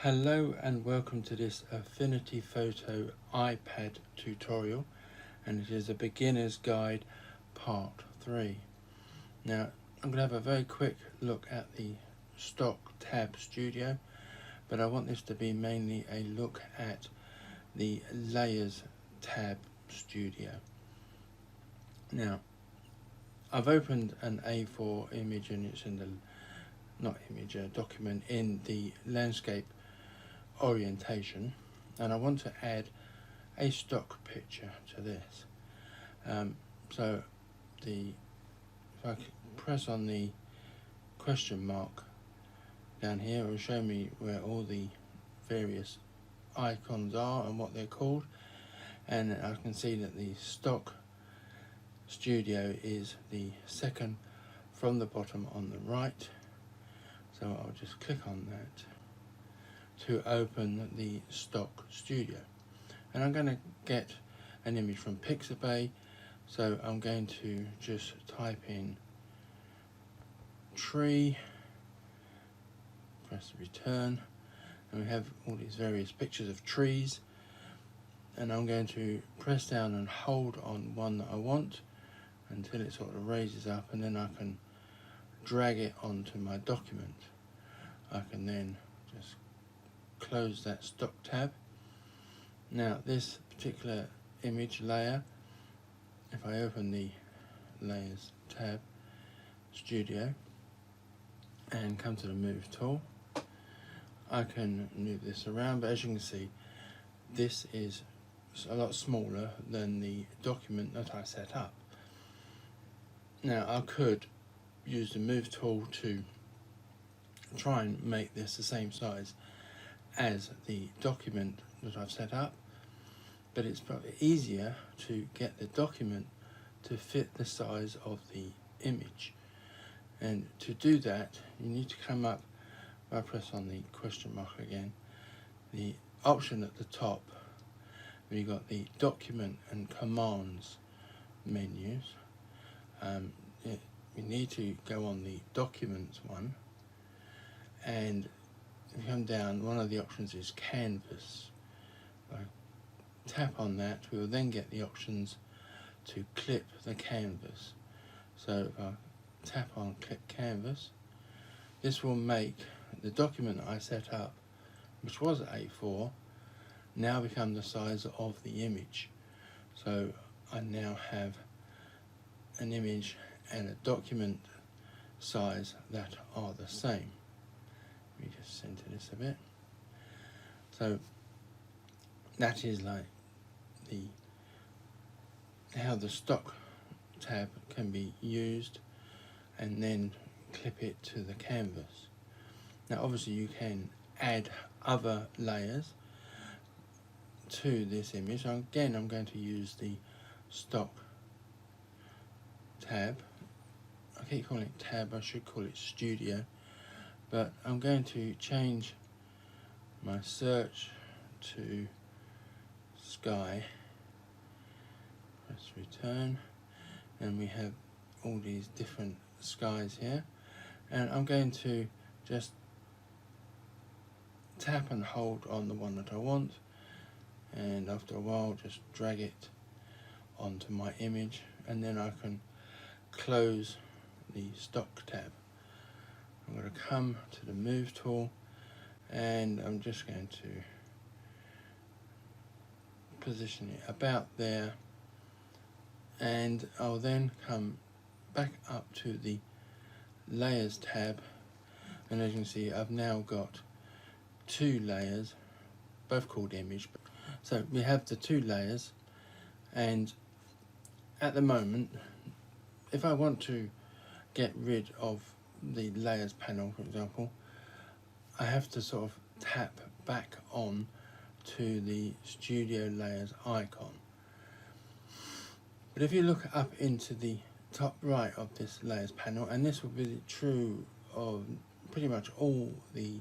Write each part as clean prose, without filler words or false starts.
Hello and welcome to this Affinity Photo iPad tutorial, and it is a beginner's guide part 3. Now I'm going to have a very quick look at the stock tab studio, but I want this to be mainly a look at the layers tab studio. Now I've opened an A4 image and it's in the document in the landscape orientation, and I want to add a stock picture to this. So if I press on the question mark down here, it will show me where all the various icons are and what they're called, and I can see that the stock studio is the second from the bottom on the right, so I'll just click on that to open the stock studio. And I'm going to get an image from Pixabay, so I'm going to just type in tree, press return, and we have all these various pictures of trees, and I'm going to press down and hold on one that I want until it sort of raises up, and then I can drag it onto my document. I can then just close that stock tab. Now this particular image layer, if I open the layers tab studio and come to the move tool, I can move this around, but as you can see, this is a lot smaller than the document that I set up. Now I could use the move tool to try and make this the same size as the document that I've set up, but it's probably easier to get the document to fit the size of the image. And to do that, you need to come up, if I press on the question mark again, the option at the top, where you've got the document and commands menus. You need to go on the documents one, and if you come down, one of the options is canvas. If I tap on that, we will then get the options to clip the canvas. So if I tap on clip canvas, this will make the document that I set up, which was A4, now become the size of the image. So I now have an image and a document size that are the same. Let me just center this a bit. So that is like how the stock tab can be used, and then clip it to the canvas. Now obviously you can add other layers to this image. So again, I'm going to use the stock tab. I keep calling it tab, I should call it studio, but I'm going to change my search to sky, press return, and we have all these different skies here, and I'm going to just tap and hold on the one that I want, and after a while just drag it onto my image, and then I can close the stock tab. I'm going to come to the move tool, and I'm just going to position it about there, and I'll then come back up to the layers tab, and as you can see, I've now got two layers, both called image. So we have the two layers, and at the moment, if I want to get rid of the layers panel, for example, I have to sort of tap back on to the studio layers icon. But if you look up into the top right of this layers panel, and this will be true of pretty much all the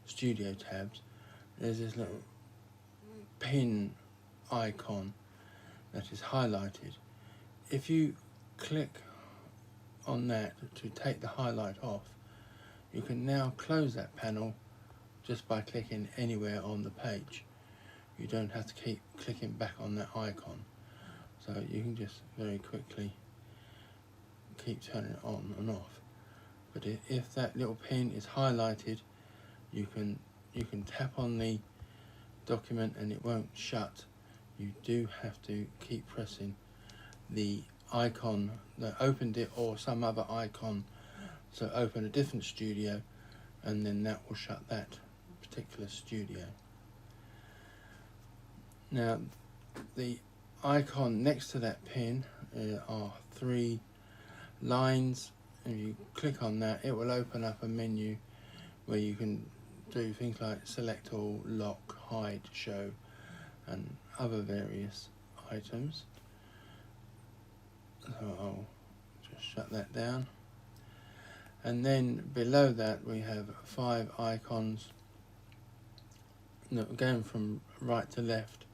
studio tabs, there's this little pin icon that is highlighted. If you click on that to take the highlight off, you can now close that panel just by clicking anywhere on the page. You don't have to keep clicking back on that icon. So you can just very quickly keep turning it on and off. But if that little pin is highlighted, you can tap on the document and it won't shut. You do have to keep pressing the icon that opened it, or some other icon, so open a different studio, and then that will shut that particular studio. Now the icon next to that pin are 3 lines. If you click on that, it will open up a menu where you can do things like select all, lock, hide, show, and other various items. So I'll just shut that down. And then below that we have 5 icons going from right to left.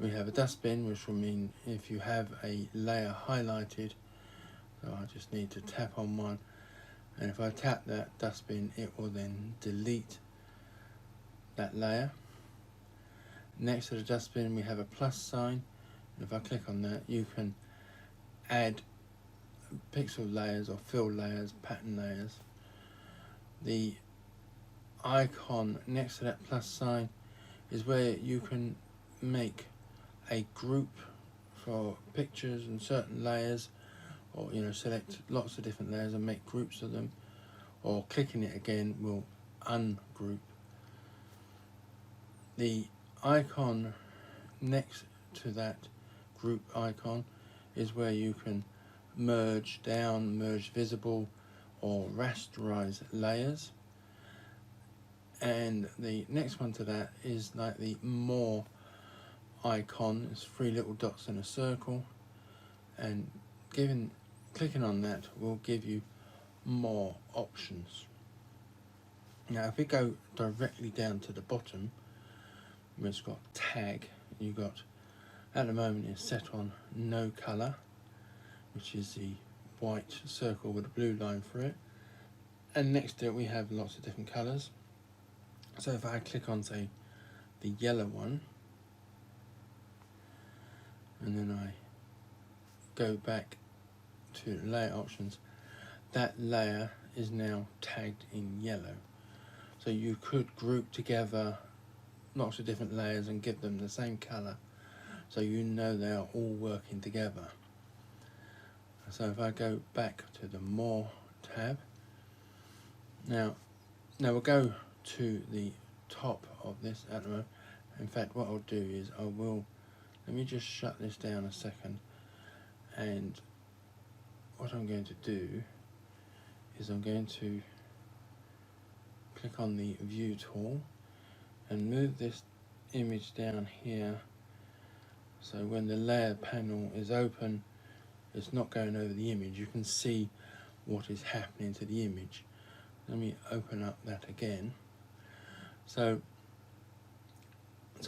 We have a dustbin, which will mean if you have a layer highlighted, so I just need to tap on one, and if I tap that dustbin, it will then delete that layer. Next to the dustbin we have a plus sign. If I click on that, you can add pixel layers or fill layers, pattern layers. The icon next to that plus sign is where you can make a group for pictures and certain layers, or select lots of different layers and make groups of them, or clicking it again will ungroup. The icon next to that group icon is where you can merge down, merge visible, or rasterize layers. And the next one to that is like the more icon. It's 3 little dots in a circle, and clicking on that will give you more options. Now if we go directly down to the bottom, where it's got tag, you got, at the moment it's set on no colour, which is the white circle with a blue line for it, and next to it we have lots of different colours. So if I click on, say, the yellow one, and then I go back to layer options, that layer is now tagged in yellow. So you could group together lots of different layers and give them the same colour, so they are all working together. So if I go back to the more tab, now we'll go to the top of this at the moment. In fact, what I'll do is let me just shut this down a second, and what I'm going to do is I'm going to click on the view tool and move this image down here, so when the layer panel is open, it's not going over the image. You can see what is happening to the image. Let me open up that again. So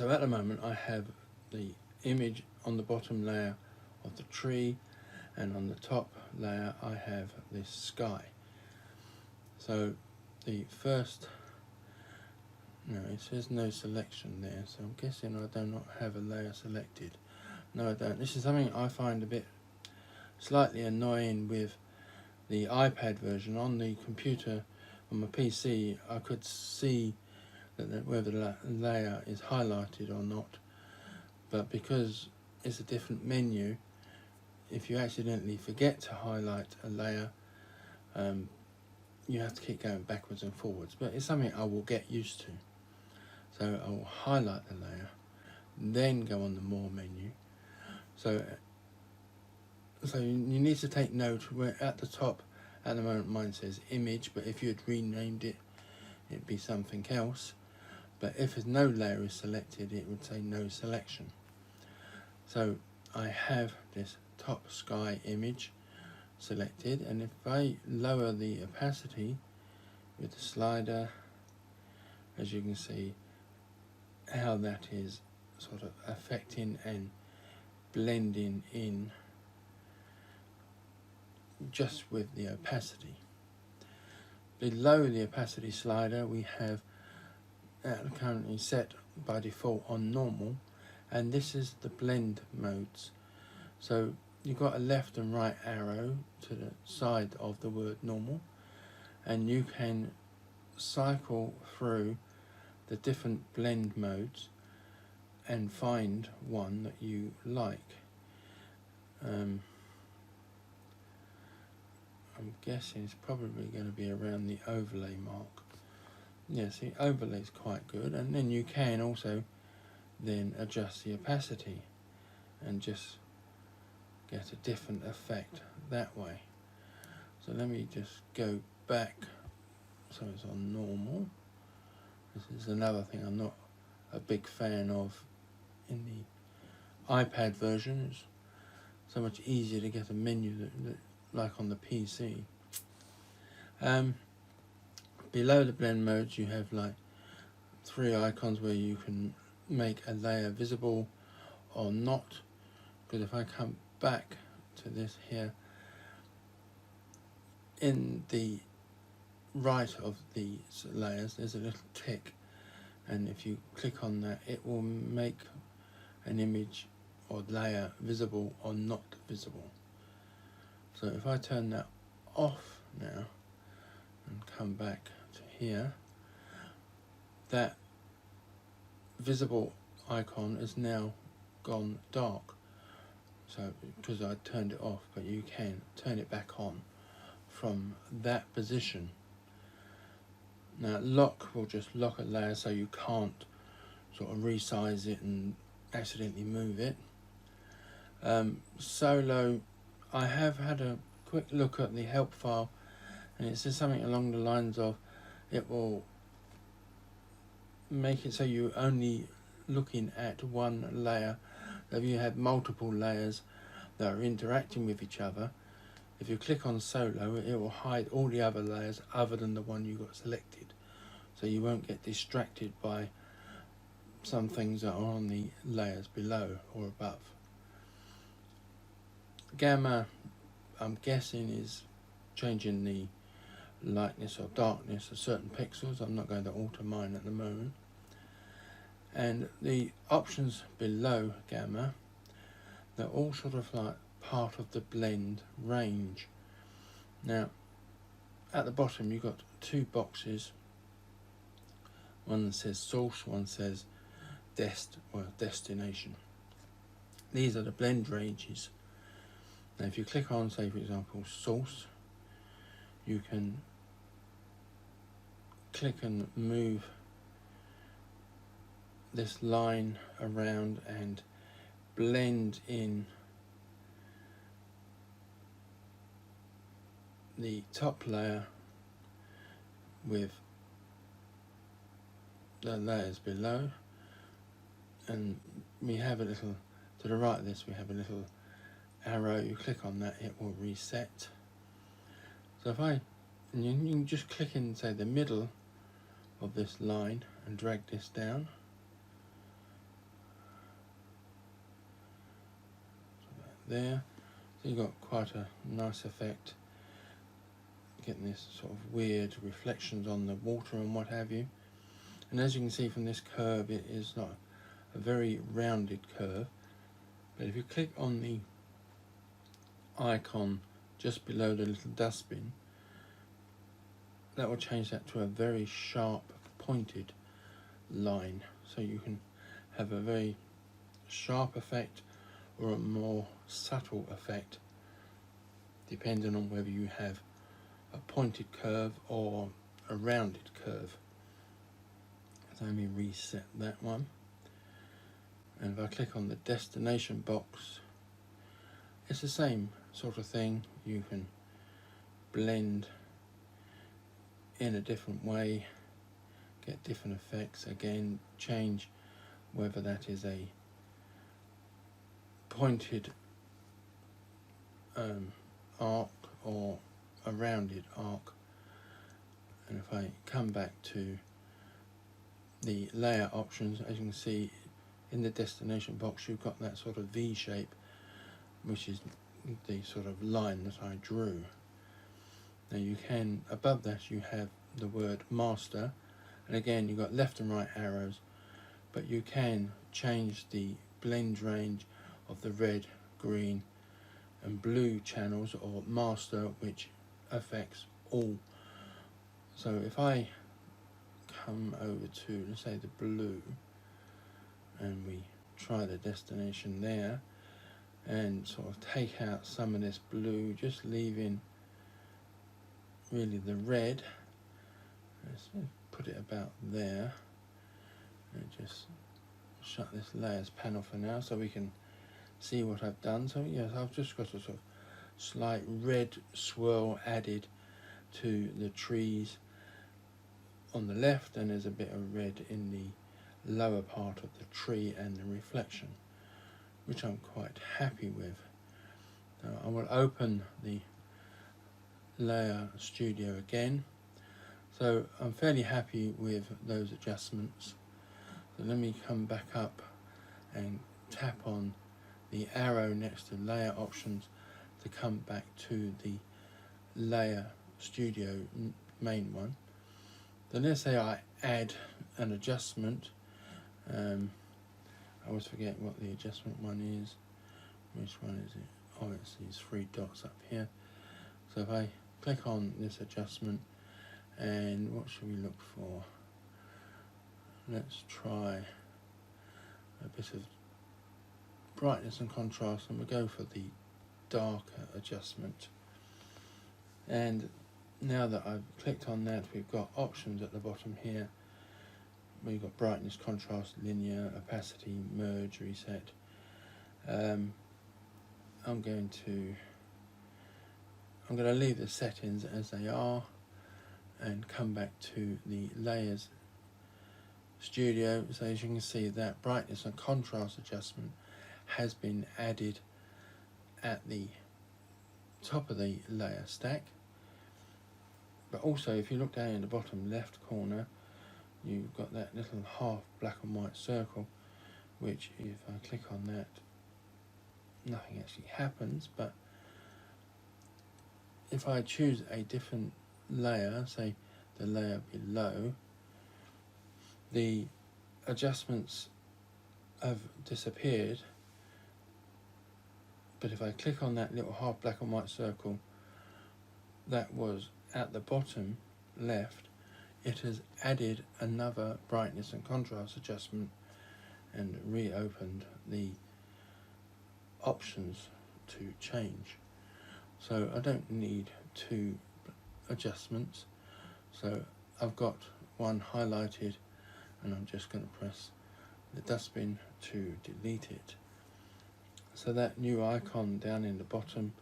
at the moment I have the image on the bottom layer of the tree, and on the top layer I have this sky. So the first, no, it says no selection there, so I'm guessing I do not have a layer selected. No, I don't. This is something I find a bit slightly annoying with the iPad version. On the computer, on my PC, I could see that whether the layer is highlighted or not, but because it's a different menu, if you accidentally forget to highlight a layer, you have to keep going backwards and forwards, but it's something I will get used to. So I will highlight the layer, then go on the more menu. So you need to take note where at the top, at the moment mine says image, but if you had renamed it, it'd be something else. But if no layer is selected, it would say no selection. So I have this top sky image selected, and if I lower the opacity with the slider, as you can see how that is sort of affecting and blending in just with the opacity. Below the opacity slider we have currently set by default on normal, and this is the blend modes. So you've got a left and right arrow to the side of the word normal, and you can cycle through the different blend modes and find one that you like. I'm guessing it's probably going to be around the overlay mark. Yeah, see, overlay is quite good, and then you can also then adjust the opacity and just get a different effect that way. So let me just go back so it's on normal. This is another thing I'm not a big fan of in the iPad version. It's so much easier to get a menu that like on the PC. Below the blend modes you have like 3 icons where you can make a layer visible or not, because if I come back to this here, in the right of these layers there's a little tick, and if you click on that it will make an image or layer visible or not visible. So if I turn that off now and come back to here, that visible icon is now gone dark, so because I turned it off, but you can turn it back on from that position. Now lock will just lock a layer so you can't sort of resize it and accidentally move it. Solo, I have had a quick look at the help file, and it says something along the lines of it will make it so you're only looking at one layer. If you have multiple layers that are interacting with each other, if you click on solo it will hide all the other layers other than the one you got selected, so you won't get distracted by some things that are on the layers below or above. Gamma, I'm guessing, is changing the lightness or darkness of certain pixels. I'm not going to alter mine at the moment. And the options below gamma, they're all sort of like part of the blend range. Now at the bottom you've got 2 boxes, one that says source, one says destination. These are the blend ranges. Now if you click on, say for example, source, you can click and move this line around and blend in the top layer with the layers below, and we have a little, to the right of this we have a little arrow. You click on that, it will reset. So if I, and you can just click in, say, the middle of this line and drag this down. There, so you've got quite a nice effect, getting this sort of weird reflections on the water and what have you. And as you can see from this curve, it is not a very rounded curve, but if you click on the icon just below the little dustbin, that will change that to a very sharp pointed line, so you can have a very sharp effect or a more subtle effect depending on whether you have a pointed curve or a rounded curve. So let me reset that one, and if I click on the destination box, it's the same sort of thing. You can blend in a different way, get different effects, again change whether that is a pointed arc or a rounded arc. And if I come back to the layer options, as you can see in the destination box you've got that sort of V shape, which is the sort of line that I drew. Now you can, above that you have the word master, And again, you've got left and right arrows, but you can change the blend range of the red, green and blue channels, or master, which affects all. So if I come over to, let's say, the blue, and we try the destination there, and sort of take out some of this blue, just leaving really the red. Let's put it about there, and just shut this layers panel for now so we can see what I've done. So yes, I've just got a sort of slight red swirl added to the trees on the left, and there's a bit of red in the lower part of the tree and the reflection, which I'm quite happy with. Now I will open the Layer Studio again. So I'm fairly happy with those adjustments. So let me come back up and tap on the arrow next to layer options to come back to the Layer Studio main one. Then let's say I add an adjustment. I always forget what the adjustment one is. Which one is it? Oh, it's these three dots up here. So if I click on this adjustment, and what should we look for? Let's try a bit of brightness and contrast, and we'll go for the darker adjustment. And now that I've clicked on that, we've got options at the bottom here. We've got brightness, contrast, linear, opacity, merge, reset. I'm going to leave the settings as they are and come back to the Layers Studio. So as you can see, that brightness and contrast adjustment has been added at the top of the layer stack. But also, if you look down in the bottom left corner, you've got that little half black and white circle, which if I click on that, nothing actually happens. But if I choose a different layer, say the layer below, the adjustments have disappeared. But if I click on that little half black and white circle that was at the bottom left, it has added another brightness and contrast adjustment and reopened the options to change. So I don't need two adjustments. So I've got one highlighted, and I'm just going to press the dustbin to delete it. So that new icon down in the bottom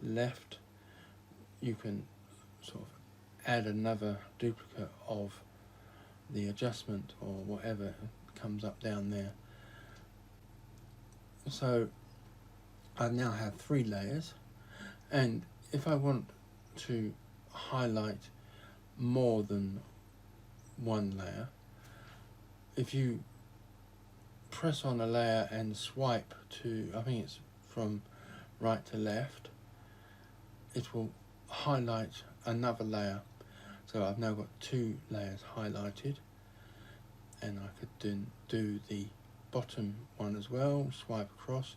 left, you can sort of add another duplicate of the adjustment or whatever comes up down there. So I now have 3 layers, and if I want to highlight more than one layer, if you press on a layer and swipe to, I think it's from right to left, it will highlight another layer. So I've now got 2 layers highlighted, and I could then do the bottom one as well, swipe across.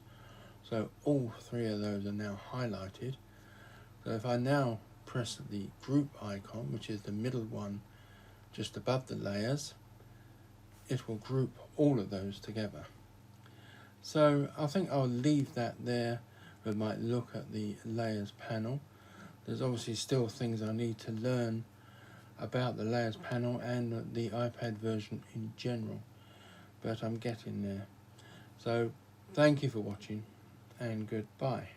So all 3 of those are now highlighted. So if I now press the group icon, which is the middle one just above the layers, it will group all of those together. So I think I'll leave that there. We might look at the layers panel. There's obviously still things I need to learn about the layers panel and the iPad version in general, but I'm getting there. So thank you for watching, and goodbye.